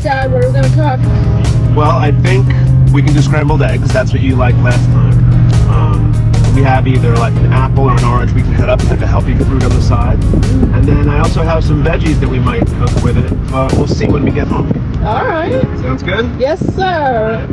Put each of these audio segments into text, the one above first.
Dad, what are we gonna cook? Well, I think we can do scrambled eggs. That's what you liked last time. We have either like an apple or an orange we can cut up like a healthy fruit on the side. And then I also have some veggies that we might cook with it. We'll see when we get home. All right. Sounds good? Yes, sir.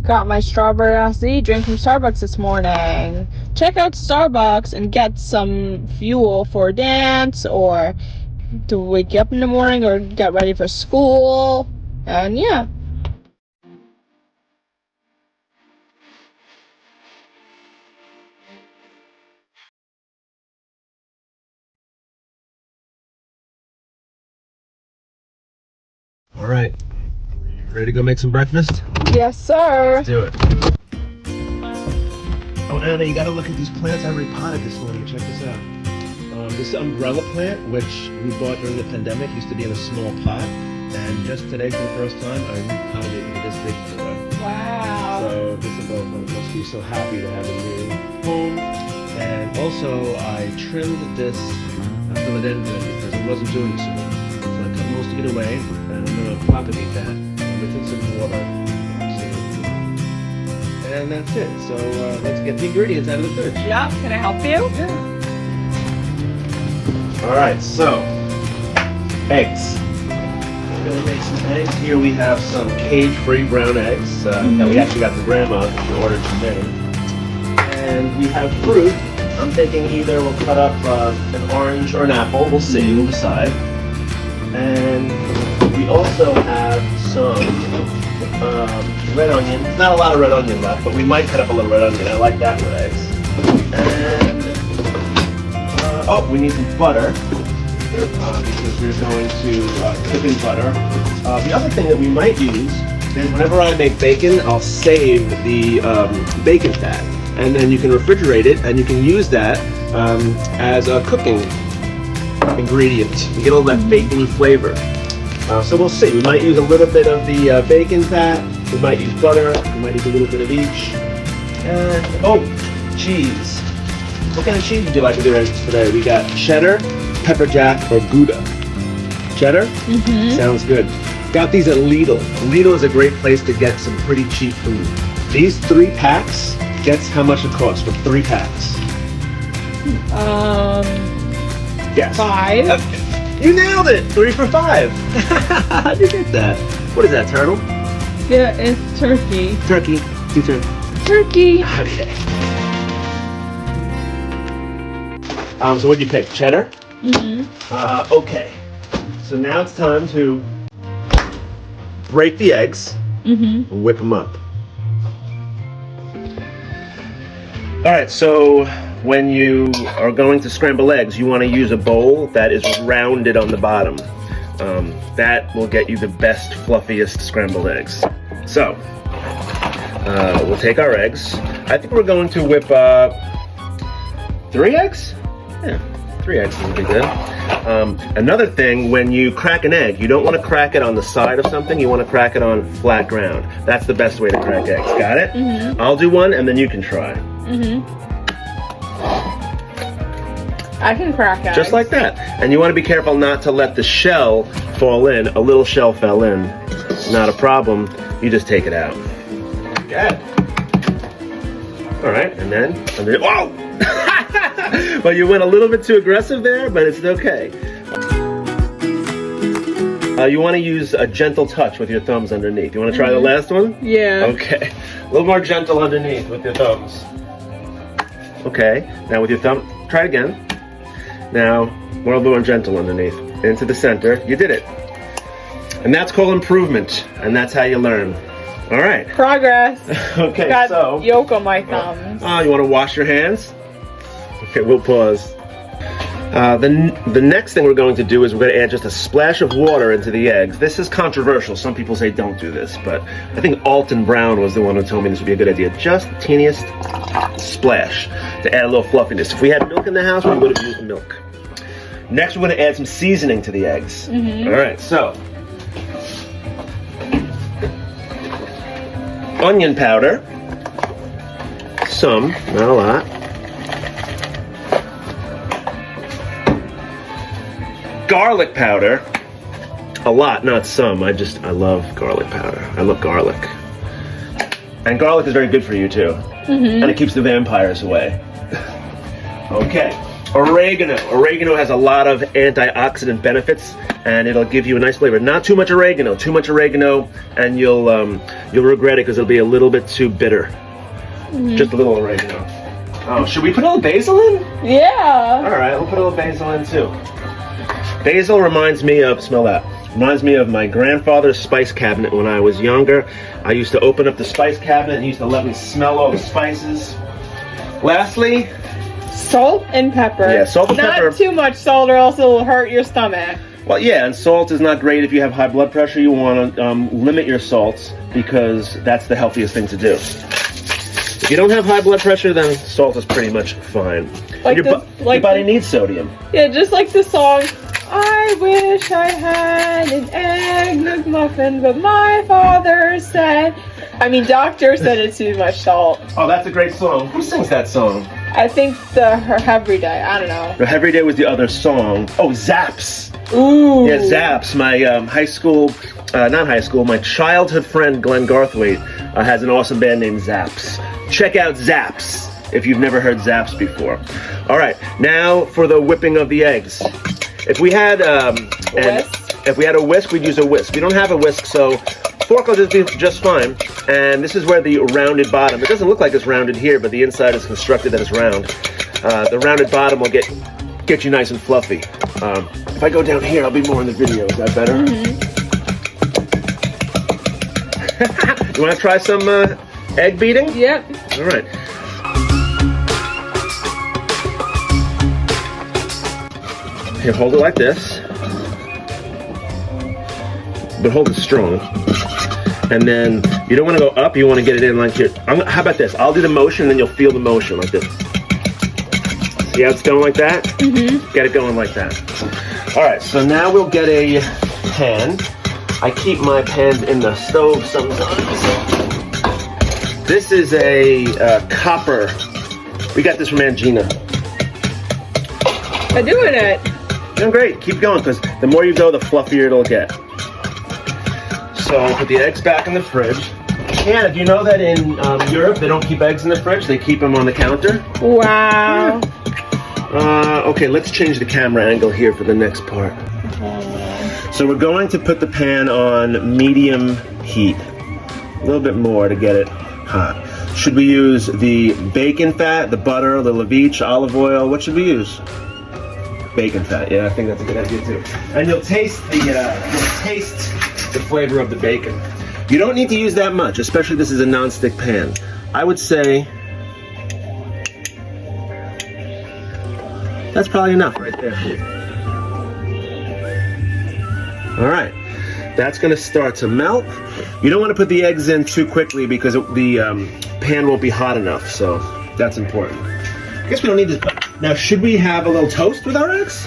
Got my strawberry iced drink from Starbucks this morning. Check out Starbucks and get some fuel for a dance or to wake you up in the morning or get ready for school. And yeah. All right. Ready to go make some breakfast? Yes, sir. Let's do it. Oh, Anna, you gotta look at these plants I repotted this morning. Check this out. This umbrella plant, which we bought during the pandemic, used to be in a small pot. And just today, for the first time, I repotted it into this big pot. Wow. So this adult must be so happy to have a new home. And also, I trimmed this philodendron because it wasn't doing so. So I cut most of it away, and I'm going to propagate that within some water. And that's it. So let's get the ingredients out of the fridge. Yeah, can I help you? Yeah. All right, so eggs. We're gonna make some eggs. Here we have some cage-free brown eggs that we actually got from Grandma. She ordered today. And we have fruit. I'm thinking either we'll cut up an orange or an apple. We'll see. We'll decide. And we also have some red onion. Not a lot of red onion left, but we might cut up a little red onion. I like that with eggs. And oh, we need some butter because we're going to cook in butter. The other thing that we might use is whenever I make bacon, I'll save the bacon fat, and then you can refrigerate it, and you can use that as a cooking ingredient. You get all that bacony flavor. So we'll see. We might use a little bit of the bacon fat. We might use butter. We might use a little bit of each. And oh, cheese. What kind of cheese would you like to do today? We got cheddar, pepper jack, or Gouda. Cheddar? Mm-hmm. Sounds good. Got these at Lidl. Lidl is a great place to get some pretty cheap food. These 3 packs, guess how much it costs for 3 packs? Yes. 5. You nailed it! 3 for 5. How'd you get that? What is that, turtle? Yeah, it's turkey. Turkey. Do turkey. Turkey. Okay. So what'd you pick? Cheddar? Mm-hmm. Okay. So now it's time to break the eggs and whip them up. All right, so when you are going to scramble eggs, you want to use a bowl that is rounded on the bottom. That will get you the best, fluffiest scrambled eggs. So, we'll take our eggs. I think we're going to whip up 3 eggs? Yeah, 3 eggs would be good. Another thing, when you crack an egg, you don't want to crack it on the side of something, you want to crack it on flat ground. That's the best way to crack eggs. Got it? Mm-hmm. I'll do one and then you can try. Mm-hmm. I can crack eggs. Just like that. And you want to be careful not to let the shell fall in. A little shell fell in. Not a problem. You just take it out. Good. All right, and then whoa! Well, you went a little bit too aggressive there, but it's okay. You want to use a gentle touch with your thumbs underneath. You want to try the last one? Yeah. Okay. A little more gentle underneath with your thumbs. Okay. Now with your thumb, try it again. Now, more a little more gentle underneath. Into the center. You did it. And that's called improvement. And that's how you learn. All right. Progress. Okay, Got so yolk on my thumbs. you want to wash your hands? Okay, we'll pause. The next thing we're going to do is we're going to add just a splash of water into the eggs. This is controversial. Some people say don't do this, but I think Alton Brown was the one who told me this would be a good idea. Just the teeniest splash to add a little fluffiness. If we had milk in the house, we would have used milk. Next, we're going to add some seasoning to the eggs. All right, so onion powder. some, not a lot. Garlic powder. A lot, not some. I love garlic powder. I love garlic. And garlic is very good for you too. And it keeps the vampires away. Okay. Oregano. Oregano has a lot of antioxidant benefits, and it'll give you a nice flavor. Not too much oregano. Too much oregano, and you'll regret it because it'll be a little bit too bitter. Just a little oregano. Oh, should we put a little basil in? Yeah. All right, we'll put a little basil in too. Basil reminds me of, smell that. Reminds me of my grandfather's spice cabinet when I was younger. I used to open up the spice cabinet and he used to let me smell all the spices. Lastly, salt and pepper. Yeah, salt and pepper. Not too much salt or else it'll hurt your stomach. Well, yeah, and salt is not great if you have high blood pressure. You want to limit your salts because that's the healthiest thing to do. If you don't have high blood pressure, then salt is pretty much fine. Like your body needs sodium. Yeah, just like the song, I wish I had an egg McMuffin, but my father said, doctor said it's too much salt. Oh, that's a great song. Who sings that song? I think Her Every Day, I don't know. Her Every Day was the other song. Oh, Zaps. Ooh. Yeah, Zaps. My my childhood friend Glenn Garthwaite has an awesome band named Zaps. Check out Zaps if you've never heard Zaps before. All right, now for the whipping of the eggs. If we had a whisk, we'd use a whisk. We don't have a whisk, so fork will just be just fine. And this is where the rounded bottom. It doesn't look like it's rounded here, but the inside is constructed that it's round. The rounded bottom will get you nice and fluffy. If I go down here, I'll be more in the video. Is that better? You want to try some egg beating? Yep. All right. Here, hold it like this. But hold it strong. And then you don't want to go up, you want to get it in like here. How about this? I'll do the motion, and then you'll feel the motion like this. See how it's going like that? Get it going like that. All right, so now we'll get a pan. I keep my pans in the stove sometimes. This is a copper. We got this from Angina. I'm doing it. Doing great. Keep going, because the more you go, the fluffier it'll get. So I'll put the eggs back in the fridge. And do you know that in Europe they don't keep eggs in the fridge? They keep them on the counter. Wow. Okay, let's change the camera angle here for the next part. So we're going to put the pan on medium heat. A little bit more to get it hot. Should we use the bacon fat, the butter, the Levitch, olive oil? What should we use? Bacon fat. Yeah, I think that's a good idea too. And you'll taste the flavor of the bacon. You don't need to use that much, especially this is a non-stick pan. I would say that's probably enough right there. All right, that's going to start to melt. You don't want to put the eggs in too quickly because the pan won't be hot enough, so that's important. I guess we don't need this. Now, should we have a little toast with our eggs?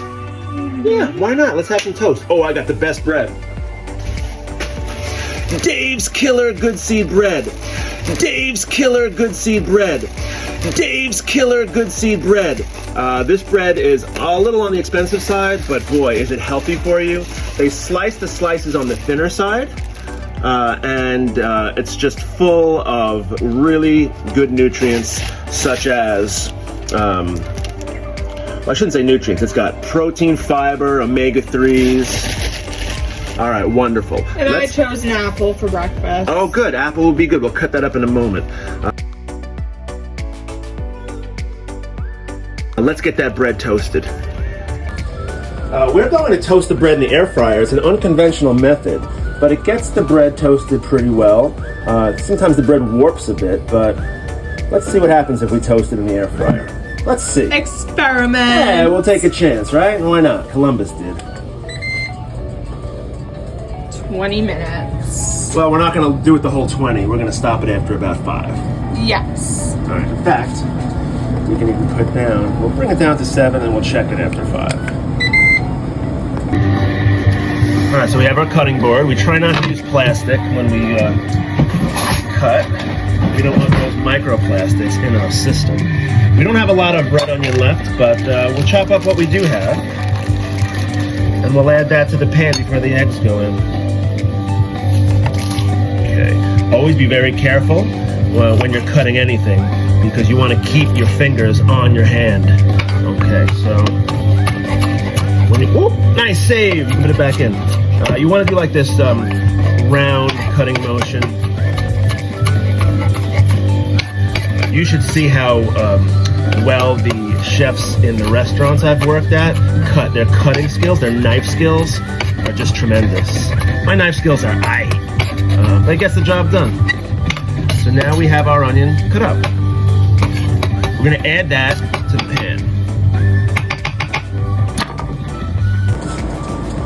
Yeah, why not? Let's have some toast. Oh, I got the best bread. Dave's Killer Good Seed Bread. Dave's Killer Good Seed Bread. Dave's Killer Good Seed Bread. This bread is a little on the expensive side, but boy, is it healthy for you. They slice the slices on the thinner side, and it's just full of really good nutrients, such as, well, I shouldn't say nutrients. It's got protein, fiber, omega-3s. All right, wonderful. And I chose an apple for breakfast. Oh, good. Apple will be good. We'll cut that up in a moment. Let's get that bread toasted. We're going to toast the bread in the air fryer. It's an unconventional method, but it gets the bread toasted pretty well. Sometimes the bread warps a bit, but let's see what happens if we toast it in the air fryer. Let's see. Experiment. Yeah, we'll take a chance, right? Why not? Columbus did. 20 minutes. Well, we're not going to do it the whole 20. We're going to stop it after about 5. Yes. All right. In fact, we can even put down. We'll bring it down to 7, and we'll check it after 5. All right. So we have our cutting board. We try not to use plastic when we cut. We don't want those microplastics in our system. We don't have a lot of red onion left, but we'll chop up what we do have. And we'll add that to the pan before the eggs go in. Okay. Always be very careful when you're cutting anything, because you want to keep your fingers on your hand. Okay, so nice save. Put it back in. You want to do like this round cutting motion. You should see how well the chefs in the restaurants I've worked at cut. Their cutting skills, their knife skills are just tremendous. My knife skills are but it gets the job done. So now we have our onion cut up. We're gonna add that to the pan.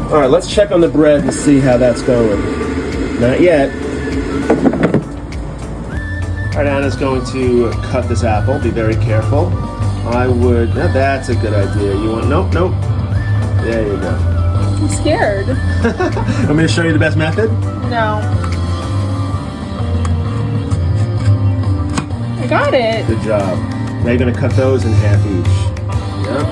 All right, let's check on the bread and see how that's going. Not yet. All right, Anna's going to cut this apple. Be very careful. I would, that's a good idea. You want, nope. There you go. I'm scared. Want me to show you the best method? No. I got it. Good job. Now you're gonna cut those in half each. Yep.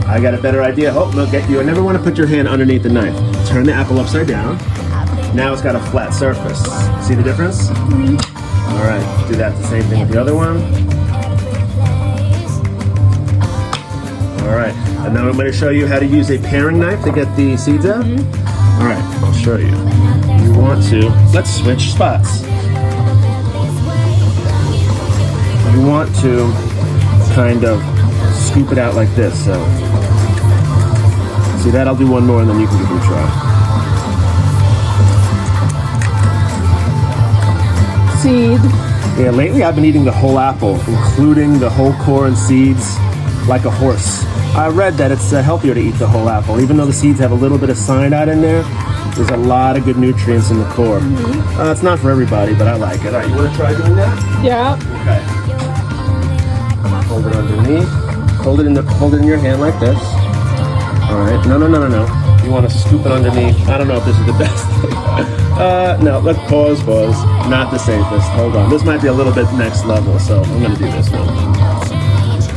I got a better idea. Oh, no, you never want to put your hand underneath the knife. Turn the apple upside down. Now it's got a flat surface. See the difference? Mm-hmm. All right, do that the same thing with the other one. All right, and now I'm going to show you how to use a paring knife to get the seeds out. Mm-hmm. All right, I'll show you. You want to, let's switch spots. You want to kind of scoop it out like this. So, see that? I'll do one more and then you can give it a try. Seed. Yeah, lately I've been eating the whole apple, including the whole core and seeds, like a horse. I read that it's healthier to eat the whole apple. Even though the seeds have a little bit of cyanide in there, there's a lot of good nutrients in the core. Mm-hmm. It's not for everybody, but I like it. All right, you want to try doing that? Yeah. Okay. Hold it underneath. Hold it in your hand like this. All right. No. You want to scoop it underneath. I don't know if this is the best thing. No, let's pause. Not the safest. Hold on. This might be a little bit next level, so I'm going to do this one.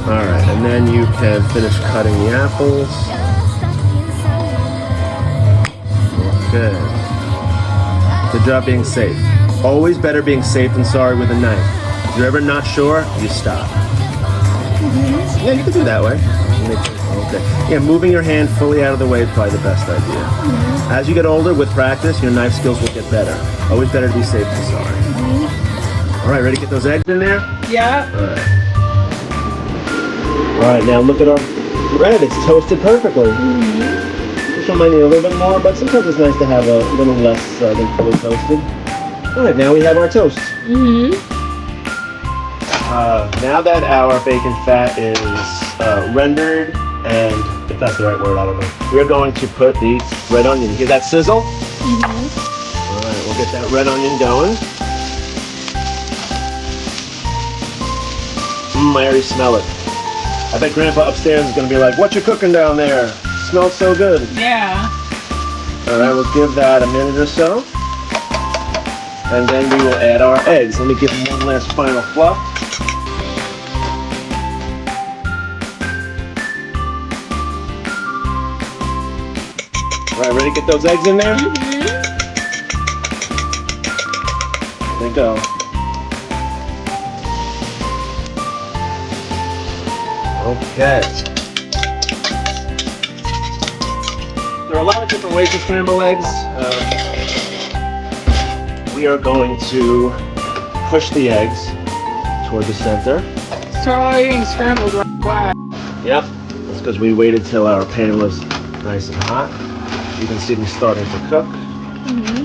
All right, and then you can finish cutting the apples. Okay. Good job being safe. Always better being safe than sorry with a knife. If you're ever not sure, you stop. Mm-hmm. Yeah, you can do it that way. Okay. Yeah, moving your hand fully out of the way is probably the best idea. Mm-hmm. As you get older, with practice, your knife skills will get better. Always better to be safe than sorry. Mm-hmm. All right, ready to get those eggs in there? Yeah. All right, now look at our bread. It's toasted perfectly. Mm-hmm. This one might need a little bit more, but sometimes it's nice to have a little less than fully toasted. All right, now we have our toast. Mm-hmm. Now that our bacon fat is rendered, and if that's the right word, I don't know, we're going to put the red onion. You hear that sizzle? Mm-hmm. All right, we'll get that red onion going. I already smell it. I bet Grandpa upstairs is going to be like, "What you cooking down there? Smells so good." Yeah. All right, we'll give that a minute or so. And then we will add our eggs. Let me give them one last final fluff. All right, ready to get those eggs in there? Mm-hmm. There they go. Okay. There are a lot of different ways to scramble eggs. We are going to push the eggs toward the center. Start getting scrambled right away. Yep. That's because we waited till our pan was nice and hot. You can see them starting to cook. Mm-hmm.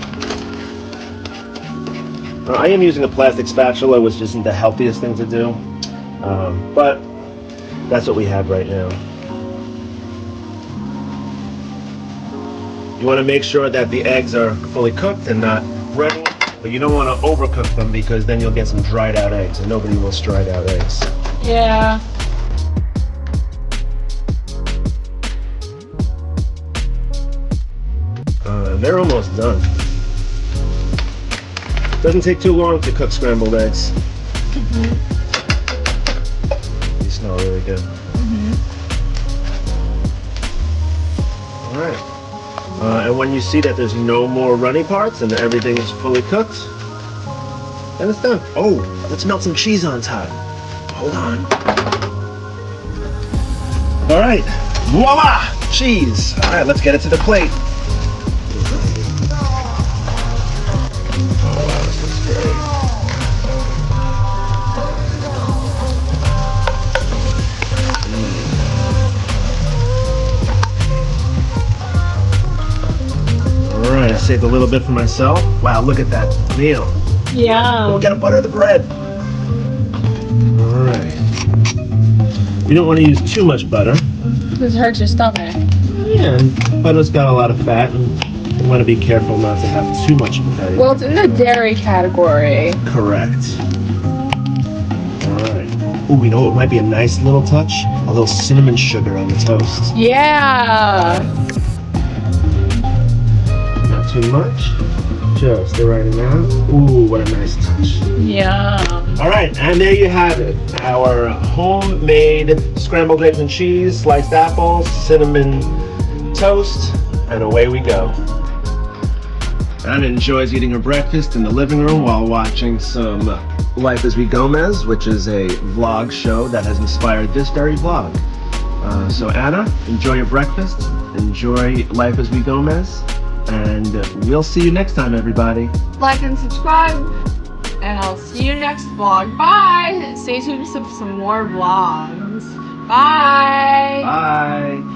I am using a plastic spatula, which isn't the healthiest thing to do, but that's what we have right now. You want to make sure that the eggs are fully cooked and not runny, but you don't want to overcook them because then you'll get some dried out eggs, and nobody wants dried out eggs. Yeah. They're almost done. Doesn't take too long to cook scrambled eggs. They smell really good. All right. And when you see that there's no more runny parts and everything is fully cooked, then it's done. Oh, let's melt some cheese on top. Hold on. All right. Voila! Cheese. All right, let's get it to the plate. Oh, wow, this looks great. All right, I saved a little bit for myself. Wow, look at that meal. Yeah. We gotta butter the bread. All right. You don't want to use too much butter. This hurts your stomach. Yeah, and butter's got a lot of fat, and you want to be careful not to have too much of the fatty. Well, it's in the dairy category. Correct. All right. Ooh, you know what might be a nice little touch? A little cinnamon sugar on the toast. Yeah. Not too much. Just the right amount. Ooh, what a nice touch. Yeah. All right, and there you have it. Our homemade scrambled eggs and cheese, sliced apples, cinnamon toast, and away we go. Anna enjoys eating her breakfast in the living room while watching some Life as We Gomez, which is a vlog show that has inspired this very vlog. So Anna, enjoy your breakfast, enjoy Life as We Gomez, and we'll see you next time, everybody. Like and subscribe, and I'll see you next vlog. Bye. Stay tuned for some more vlogs. Bye. Bye.